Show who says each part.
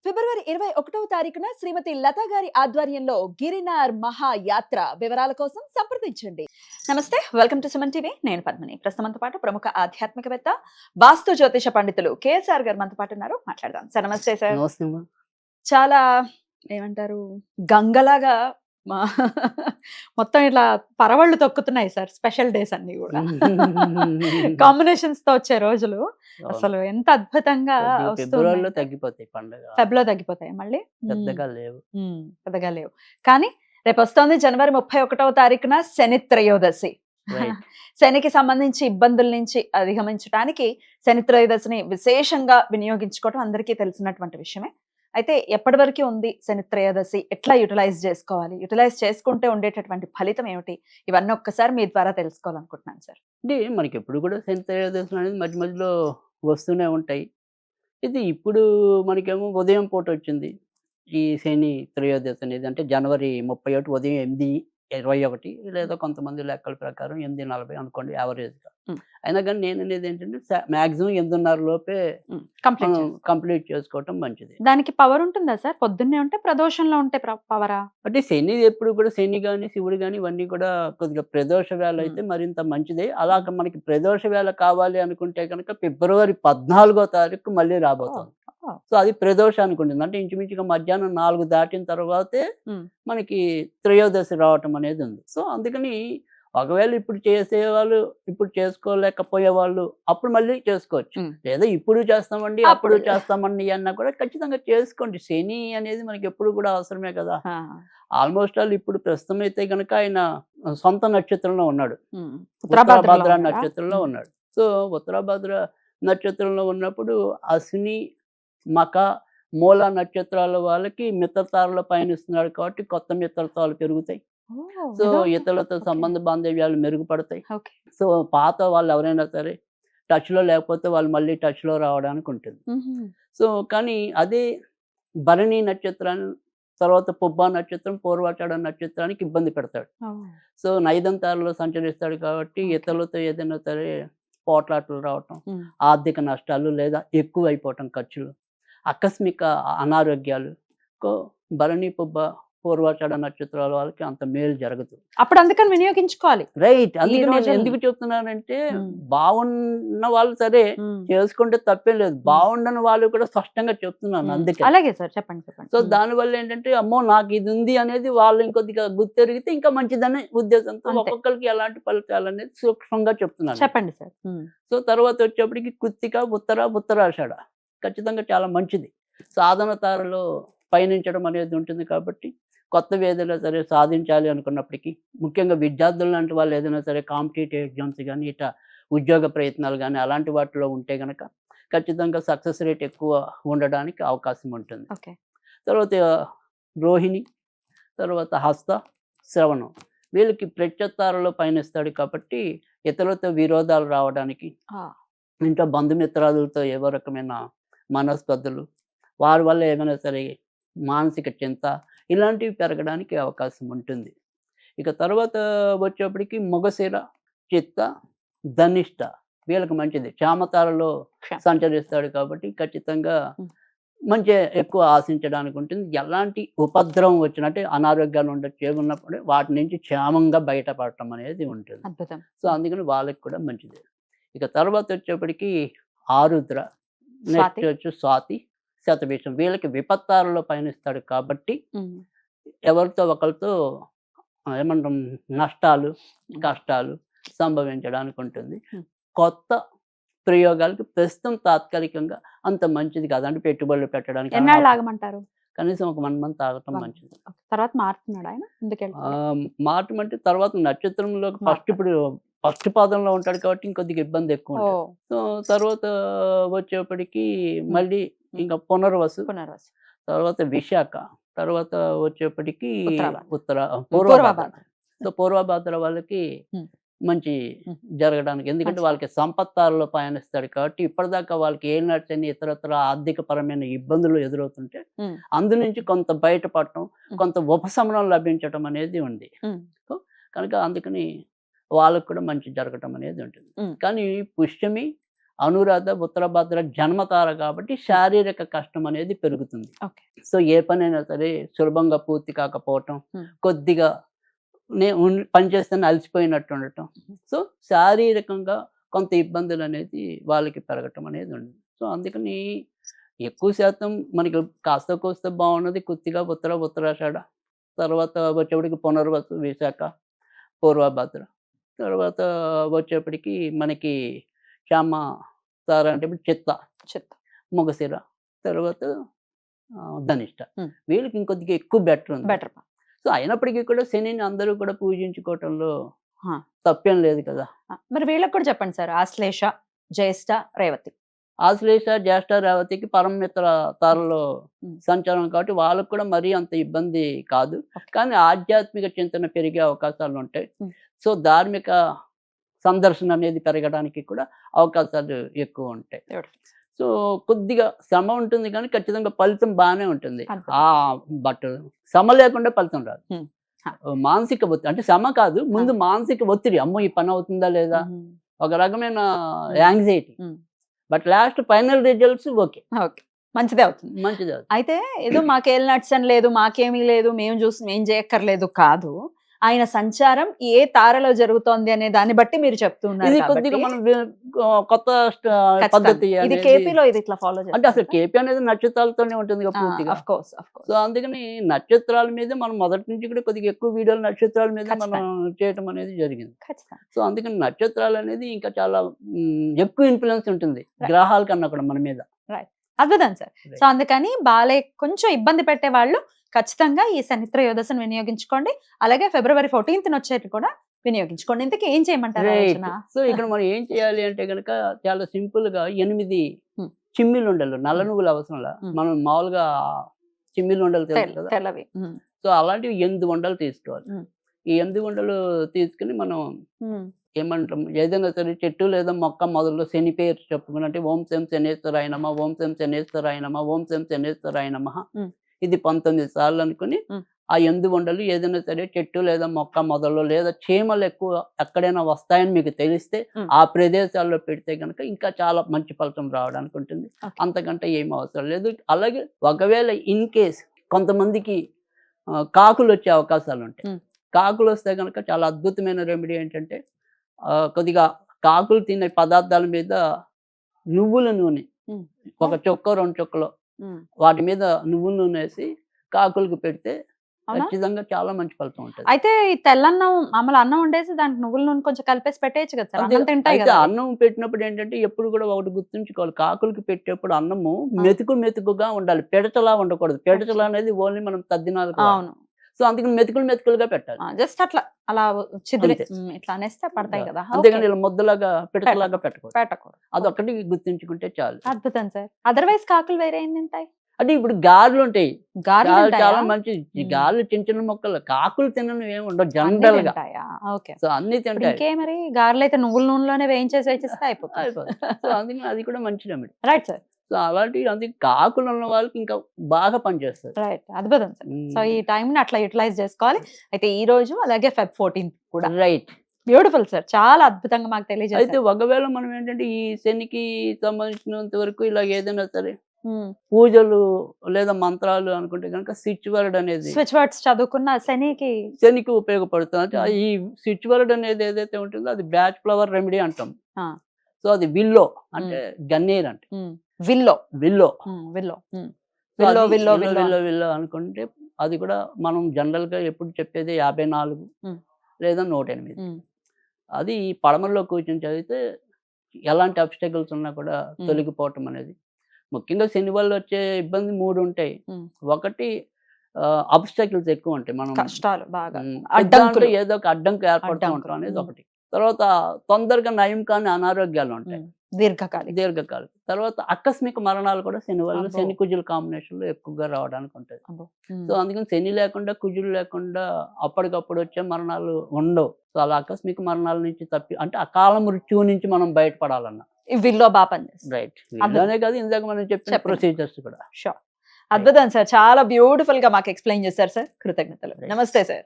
Speaker 1: ఫిబ్రవరి 21వ తారీఖున శ్రీమతి లతా గారి ఆధ్వర్యంలో గిరినార్ మహాయాత్ర వివరాల కోసం సంప్రదించండి. నమస్తే, వెల్కమ్ టు సుమన్ టీవీ. నేను పద్మిని. ప్రస్తుతంతో పాటు ప్రముఖ ఆధ్యాత్మికవేత్త, వాస్తు జ్యోతిష పండితులు కేఎస్ఆర్ గారు మనతో పాటు ఉన్నారు. మాట్లాడదాం. సార్ నమస్తే. సార్
Speaker 2: నమస్తే.
Speaker 1: చాలా ఏమంటారు, గంగలాగా మొత్తం ఇట్లా పరవళ్ళు తొక్కుతున్నాయి సార్. స్పెషల్ డేస్ అన్ని కూడా కాంబినేషన్స్ తో వచ్చే రోజులు అసలు ఎంత అద్భుతంగా
Speaker 2: ఫిబ్రవరిలో తగ్గిపోతాయి పండుగ.
Speaker 1: ఫెబ్రవరిలో తగ్గిపోతాయి, మళ్ళీ
Speaker 2: పెద్దగా లేవు.
Speaker 1: కానీ రేపు వస్తోంది జనవరి 31వ తారీఖున శని త్రయోదశి. శనికి సంబంధించి ఇబ్బందుల నుంచి అధిగమించడానికి శని త్రయోదశిని విశేషంగా వినియోగించుకోవడం అందరికీ తెలిసినటువంటి విషయమే. అయితే ఎప్పటి వరకు ఉంది శని త్రయోదశి, ఎట్లా యూటిలైజ్ చేసుకోవాలి, యూటిలైజ్ చేసుకుంటే ఉండేటటువంటి ఫలితం ఏమిటి, ఇవన్నీ ఒక్కసారి మీ ద్వారా తెలుసుకోవాలనుకుంటున్నాను సార్.
Speaker 2: అంటే మనకి ఎప్పుడు కూడా శని త్రయోదశి అనేది మధ్య మధ్యలో వస్తూనే ఉంటాయి. ఇది ఇప్పుడు మనకేమో ఉదయం పూట వచ్చింది ఈ శని త్రయోదశి అనేది. అంటే జనవరి 31 ఉదయం 8:21, లేదా కొంతమంది లెక్కల ప్రకారం 8:40 అనుకోండి యావరేజ్గా. అయినా కానీ నేను అనేది ఏంటంటే మ్యాక్సిమం 8:30 లోపే కంప్లీట్ చేసుకోవటం మంచిది.
Speaker 1: దానికి పవర్ ఉంటుందా సార్? పొద్దున్నే ఉంటే ప్రదోషంలో ఉంటే పవరా?
Speaker 2: అంటే శని ఎప్పుడు కూడా శని కానీ శివుడు కానీ ఇవన్నీ కూడా కొద్దిగా ప్రదోష వేళ అయితే మరింత మంచిదే. అలాగ మనకి ప్రదోష వేళ కావాలి అనుకుంటే కనుక ఫిబ్రవరి 14వ తారీఖు మళ్ళీ రాబోతుంది. సో అది ప్రదోషానికి ఉంటుంది. అంటే ఇంచుమించుగా మధ్యాహ్నం 4 దాటిన తర్వాతే మనకి త్రయోదశి రావటం అనేది ఉంది. సో అందుకని ఒకవేళ ఇప్పుడు చేసేవాళ్ళు ఇప్పుడు చేసుకోలేకపోయే వాళ్ళు అప్పుడు మళ్ళీ చేసుకోవచ్చు. లేదా ఇప్పుడు చేస్తామండి అప్పుడు చేస్తామండి అన్నా కూడా ఖచ్చితంగా చేసుకోండి. శని అనేది మనకి ఎప్పుడు కూడా అవసరమే కదా. ఆల్మోస్ట్ ఆల్ ఇప్పుడు ప్రస్తుతం అయితే కనుక ఆయన సొంత నక్షత్రంలో ఉన్నాడు, ఉత్తరాభద్ర నక్షత్రంలో ఉన్నాడు. సో ఉత్తరాభద్ర నక్షత్రంలో ఉన్నప్పుడు అశ్విని, మక, మూల నక్షత్రాల వాళ్ళకి మిత్రతారలో పయనిస్తున్నాడు కాబట్టి కొత్త మిత్రతాలు పెరుగుతాయి. సో ఇతరులతో సంబంధ బాంధవ్యాలు మెరుగుపడతాయి. సో పాత వాళ్ళు ఎవరైనా సరే టచ్లో లేకపోతే వాళ్ళు మళ్ళీ టచ్లో రావడానికి ఉంటుంది. సో కానీ అదే భరణి నక్షత్రాన్ని తర్వాత పుబ్బా నక్షత్రం, పూర్వాషాఢ నక్షత్రానికి ఇబ్బంది పెడతాడు. సో నైదంతారలో సంచరిస్తాడు కాబట్టి ఇతరులతో ఏదైనా సరే పోట్లాటలు రావటం, ఆర్థిక నష్టాలు లేదా ఎక్కువ అయిపోవటం ఖర్చులు, ఆకస్మిక అనారోగ్యాలు భరణి, పుబ్బ, పూర్వాషాఢ నక్షత్రాల వాళ్ళకి అంత మేలు జరగదు.
Speaker 1: అప్పుడు అందుకని వినియోగించుకోవాలి.
Speaker 2: రైట్. అందుకే నేను ఎందుకు చెప్తున్నానంటే బాగున్న వాళ్ళు సరే చేసుకుంటే తప్పేం లేదు, బాగుండని వాళ్ళు కూడా స్పష్టంగా చెప్తున్నాను. అందుకే
Speaker 1: అలాగే సార్, చెప్పండి.
Speaker 2: సో దానివల్ల ఏంటంటే అమ్మో నాకు ఇది ఉంది అనేది వాళ్ళు ఇంకొద్దిగా గుర్తెరిగితే ఇంకా మంచిదనే ఉద్దేశంతో ఒక్కొక్కరికి ఎలాంటి ఫలితాలు అనేది సూక్ష్మంగా చెప్తున్నాను.
Speaker 1: చెప్పండి సార్.
Speaker 2: సో తర్వాత వచ్చేప్పటికి కృత్తిక, ఉత్తరాషాఢ ఖచ్చితంగా చాలా మంచిది. సాధన తారలో పయనించడం అనేది ఉంటుంది కాబట్టి కొత్తవి ఏదైనా సరే సాధించాలి అనుకున్నప్పటికీ, ముఖ్యంగా విద్యార్థులు లాంటి వాళ్ళు ఏదైనా సరే కాంపిటేటివ్ ఎగ్జామ్స్ కానీ ఇట్లా ఉద్యోగ ప్రయత్నాలు కానీ అలాంటి వాటిలో ఉంటే కనుక ఖచ్చితంగా సక్సెస్ రేట్ ఎక్కువ ఉండడానికి అవకాశం ఉంటుంది. తర్వాత రోహిణి, తర్వాత హస్త, శ్రవణం వీళ్ళకి ప్రత్యతారలో పయనిస్తాడు కాబట్టి ఇతరులతో విరోధాలు రావడానికి, ఇంట్లో బంధుమిత్రాదులతో ఏవో రకమైన మనస్పర్ధలు, వారి వల్ల ఏమైనా సరే మానసిక చింత ఇలాంటివి పెరగడానికి అవకాశం ఉంటుంది. ఇక తర్వాత వచ్చేప్పటికి మొగశిర, చిత్త, ధనిష్ట వీళ్ళకి మంచిది. క్షామతారలో సంచరిస్తాడు కాబట్టి ఖచ్చితంగా మంచి ఎక్కువ ఆశించడానికి ఉంటుంది. ఎలాంటి ఉపద్రవం వచ్చినట్టే అనారోగ్యాలు ఉండొచ్చు, ఏమున్నప్పుడు వాటి నుంచి క్షేమంగా బయటపడటం అనేది ఉంటుంది. సో అందుకని వాళ్ళకి కూడా మంచిది. ఇక తర్వాత వచ్చేప్పటికి ఆరుద్ర, నెక్స్ట్ వచ్చి స్వాతి, శతభిషం వీళ్ళకి విపత్తారలో పయనిస్తాడు కాబట్టి ఎవరితో ఒకరితో ఏమంటాం నష్టాలు, కష్టాలు సంభవించడానికి ఉంటుంది. కొత్త ప్రయోగాలకు ప్రస్తుతం తాత్కాలికంగా అంత మంచిది కాదు. అంటే పెట్టుబడులు పెట్టడానికి
Speaker 1: ఆగమంటారు,
Speaker 2: కనీసం ఒక 1 మంత్ ఆగటం మంచిది.
Speaker 1: తర్వాత మారుతున్నాడు ఆయన,
Speaker 2: మారటం తర్వాత నక్షత్రంలో ఫస్ట్ పాదంలో ఉంటాడు కాబట్టి ఇంకొద్దిగా ఇబ్బంది ఎక్కువ ఉంటుంది. సో తర్వాత వచ్చేప్పటికి మళ్ళీ ఇంకా పునర్వసు, తర్వాత విశాఖ, తర్వాత వచ్చేప్పటికి పూర్వభాద్ర. సో పూర్వభాద్ర వాళ్ళకి మంచి జరగడానికి, ఎందుకంటే వాళ్ళకి సంపత్తారలో పయనిస్తాడు కాబట్టి ఇప్పటిదాకా వాళ్ళకి ఏనాటిని ఇతరత్ర ఆర్థిక పరమైన ఇబ్బందులు ఎదురవుతుంటే అందు నుంచి కొంత బయటపడటం, కొంత ఉపశమనం లభించటం అనేది ఉంది. కనుక అందుకని వాళ్ళకు కూడా మంచి జరగటం అనేది ఉంటుంది. కానీ పుష్యమి, అనురాధ ఉత్తరభద్ర జన్మతార కాబట్టి శారీరక కష్టం అనేది పెరుగుతుంది.
Speaker 1: ఓకే.
Speaker 2: సో ఏ పనైనా సరే సులభంగా పూర్తి కాకపోవటం,
Speaker 1: Hmm.
Speaker 2: కొద్దిగా పని చేస్తేనే అలసిపోయినట్టు ఉండటం, సో శారీరకంగా కొంత ఇబ్బందులు అనేది వాళ్ళకి పెరగటం అనేది ఉంది. సో అందుకని ఎక్కువ శాతం మనకి కాస్త కోస్త బాగున్నది కొద్దిగా ఉత్తరాషాఢ, తర్వాత వచ్చేప్పటికి పునర్వసు, విశాఖ, పూర్వభద్ర, తర్వాత వచ్చేప్పటికి మనకి శ్యామ తార అంటే ఇప్పుడు చిత్త, మొగశిర, తర్వాత ధనిష్ట. వీళ్ళకి ఇంకొద్దిగా ఎక్కువ బెటర్ ఉంది.
Speaker 1: బెటర్.
Speaker 2: సో అయినప్పటికీ కూడా శనిని అందరూ కూడా పూజించుకోవటంలో
Speaker 1: ఆ.
Speaker 2: తప్పేం లేదు కదా.
Speaker 1: మరి వీళ్ళకి కూడా చెప్పండి సార్, ఆశ్లేష, జ్యేష్ఠ, రేవతి.
Speaker 2: ఆశ్లేష, జ్యేష్ఠ, రేవతికి పరమమిత్ర తారలో సంచారం కాబట్టి వాళ్ళకు కూడా మరీ అంత ఇబ్బంది కాదు. కానీ ఆధ్యాత్మిక చింతన పెరిగే అవకాశాలు ఉంటాయి. సో ధార్మిక సందర్శన అనేది పెరగడానికి కూడా అవకాశాలు ఎక్కువ ఉంటాయి. సో కొద్దిగా శ్రమ ఉంటుంది కానీ ఖచ్చితంగా ఫలితం బాగానే ఉంటుంది. బట్ శ్రమ లేకుండా ఫలితం రాదు. మానసిక ఒత్తిడి అంటే శ్రమ కాదు, ముందు మానసిక ఒత్తిడి, అమ్మో ఈ పని అవుతుందా లేదా, ఒక రకమైన anxiety. But last final results okay,
Speaker 1: మంచిదే అవుతుంది. అయితే ఏదో మాకేం నచ్చని లేదు, మాకేమీ లేదు, మేము చేయక్కర్లేదు కాదు, ఆయన సంచారం ఏ తారలో జరుగుతోంది అనే దాన్ని బట్టి మీరు చెప్తున్నారు.
Speaker 2: ఇది కొద్దిగా మనం కొత్త పద్ధతి.
Speaker 1: ఇది కేపీలో ఇది ఇట్లా ఫాలో
Speaker 2: అంటే అసలు కేపీ అనేది నక్షత్రాలతోనే ఉంటుంది పూర్తిగా. సో అందుకని నక్షత్రాల మీద మనం మొదటి నుంచి కూడా కొద్దిగా ఎక్కువ వీడియోలు నక్షత్రాల మీద మనం చేయటం అనేది జరిగింది. సో అందుకని నక్షత్రాలు అనేది ఇంకా చాలా ఎక్కువ ఇన్ఫ్లుయెన్స్ ఉంటుంది గ్రహాల కన్నా కూడా మన మీద.
Speaker 1: అద్భుతం సార్. సో అందుకని కొంచెం ఇబ్బంది పెట్టే వాళ్ళు ఖచ్చితంగా ఈ శనిత్రయోదశిని వినియోగించుకోండి. అలాగే February 14th వచ్చేది కూడా వినియోగించుకోండి. ఇంతకీ ఏం చేయమంటారు?
Speaker 2: సో ఇక్కడ మనం ఏం చేయాలి అంటే కనుక చాలా సింపుల్ గా 8 చిమ్మిలు ఉండలు, నల్ల నువ్వులు అవసరంలా, మనం మామూలుగా చిమ్మిలు ఉండలు
Speaker 1: తెల్లవి.
Speaker 2: సో అలాంటివి 8 ఉండలు తీసుకోవాలి. ఈ 8 ఉండలు తీసుకుని మనం ఏమంటాం, ఏదైనా సరే చెట్టు లేదా మొక్క మొదల్లో శని పేరు చెప్పుకుని, అంటే ఓం శం శనేశ్వరాయ నమః, ఓం శం శనేశ్వరాయ నమః, ఓం శం శనేశ్వరాయ నమః, ఇది 19 సార్లు అనుకుని ఆ 8 ఉండలు ఏదైనా సరే చెట్టు లేదా మొక్క మొదల్లో లేదా చీమలు ఎక్కువ ఎక్కడైనా వస్తాయని మీకు తెలిస్తే ఆ ప్రదేశాల్లో పెడితే కనుక ఇంకా చాలా మంచి ఫలితం రావడానికి ఉంటుంది. అంతకంటే ఏం అవసరం లేదు. అలాగే ఒకవేళ ఇన్ కేస్ కొంతమందికి కాకులు వచ్చే అవకాశాలు ఉంటాయి. కాకులు వస్తే కనుక చాలా అద్భుతమైన రెమెడీ ఏంటంటే, కొద్దిగా కాకులు తినే పదార్థాల మీద నువ్వుల నూనె, ఒక చుక్క 2 చుక్కలు వాటి మీద నువ్వుల నూనె వేసి కాకులకు పెడితే ఖచ్చితంగా చాలా మంచి ఫలితం ఉంటుంది.
Speaker 1: అయితే ఈ తెల్లన్నం మామూలు అన్నం వండేసి దానికి నువ్వుల నూనె కొంచెం కలిపేసి పెట్టేయచ్చు కదా సార్, అన్నం తింటాయి కదా.
Speaker 2: అన్నం పెట్టినప్పుడు ఏంటంటే ఎప్పుడు కూడా ఒకటి గుర్తుంచుకోవాలి, కాకులకి పెట్టేప్పుడు అన్నము మెతుకుగా ఉండాలి, పెడచలా ఉండకూడదు. పెడచలా అనేది ఓన్లీ మనం తద్దినాలు. అవును. సో అందుకని మెతుకులుగా పెట్టాలి.
Speaker 1: జస్ట్ అలా ఇట్లా అనేస్తే పడతాయి కదా,
Speaker 2: అంతేగాని ఇలా ముద్దలాగా పెడతలాగా పెట్టకూడదు. అదొక్కటి గుర్తుంచుకుంటే చాలు.
Speaker 1: అద్భుతం సార్. అదర్వైజ్ కాకులు వేరే ఏం తింటాయి
Speaker 2: అంటే ఇప్పుడు గారెలు ఉంటాయి, గారెలు చాలా మంచిది. గారెలు చిన్న మొక్కలు, కాకులు తినను ఏమి ఉండవు జనరల్ గా. సో అన్ని తింటాయి.
Speaker 1: మరి గారెలు అయితే నువ్వుల నూనెలోనే వేయించేస్తే అయిపోతుంది.
Speaker 2: సో అందుకని అది కూడా మంచి రెమెడీ.
Speaker 1: Right sir.
Speaker 2: సో అలాంటి అందుకే కాకులు ఉన్న వాళ్ళకి ఇంకా బాగా పనిచేస్తారు.
Speaker 1: రైట్, అద్భుతం సార్. సో ఈ టైం ని అట్లా యూటిలైజ్ చేసుకోవాలి. అయితే ఈ రోజు అలాగే Feb 14th కూడా.
Speaker 2: రైట్,
Speaker 1: బ్యూటిఫుల్ సార్, చాలా అద్భుతంగా మాకు తెలియజేస్తారు.
Speaker 2: అయితే ఒకవేళ మనం ఏంటంటే ఈ శనికి సంబంధించినంత వరకు ఇలా ఏదైనా సరే పూజలు లేదా మంత్రాలు అనుకుంటే కనుక స్విచ్ వర్డ్ అనేది,
Speaker 1: స్విచ్ వర్డ్స్ చదువుకున్న శనికి
Speaker 2: ఉపయోగపడుతుంది. అంటే ఈ స్విచ్ వర్డ్ అనేది ఏదైతే ఉంటుందో అది బ్యాచ్ ఫ్లవర్ రెమెడీ అంటాం. సో అది విల్లో అంటే గన్నేర్ అంటే విల్లో అనుకుంటే అది కూడా మనం జనరల్ గా ఎప్పుడు చెప్పేది 54 లేదా 108. అది పడమల్లో కూర్చొని చదివితే ఎలాంటి అబ్స్టకల్స్ ఉన్నా కూడా తొలగిపోవటం అనేది. ముఖ్యంగా శని వల్ల వచ్చే ఇబ్బంది 3 ఉంటాయి. ఒకటి అబ్స్టకల్స్ ఎక్కువ ఉంటాయి, మనం
Speaker 1: కష్టాలు బాగా
Speaker 2: ఏదో ఒక అడ్డంకి ఏర్పడుతూ ఉంటాం అనేది ఒకటి. తర్వాత తొందరగా నయం కాని అనారోగ్యాలు ఉంటాయి దీర్ఘకాలిక. తర్వాత ఆకస్మిక మరణాలు కూడా శని వల్ల, శని కుజుల కాంబినేషన్ లో ఎక్కువగా రావడానికి ఉంటుంది. సో అందుకని శని లేకుండా కుజులు లేకుండా అప్పటికప్పుడు వచ్చే మరణాలు ఉండవు. సో అలా ఆకస్మిక మరణాల నుంచి అంటే అకాల మృత్యువు నుంచి మనం బయటపడాలన్నా
Speaker 1: వీళ్ళో బాగా పనిచేస్తుంది.
Speaker 2: రైట్, వీళ్ళనే కాదు ఇందాక మనం చెప్పిన ప్రొసీజర్స్ కూడా.
Speaker 1: అద్భుతం సార్, చాలా బ్యూటిఫుల్ గా మాకు ఎక్స్ప్లెయిన్ చేశారు సార్. కృతజ్ఞతలు. నమస్తే సార్.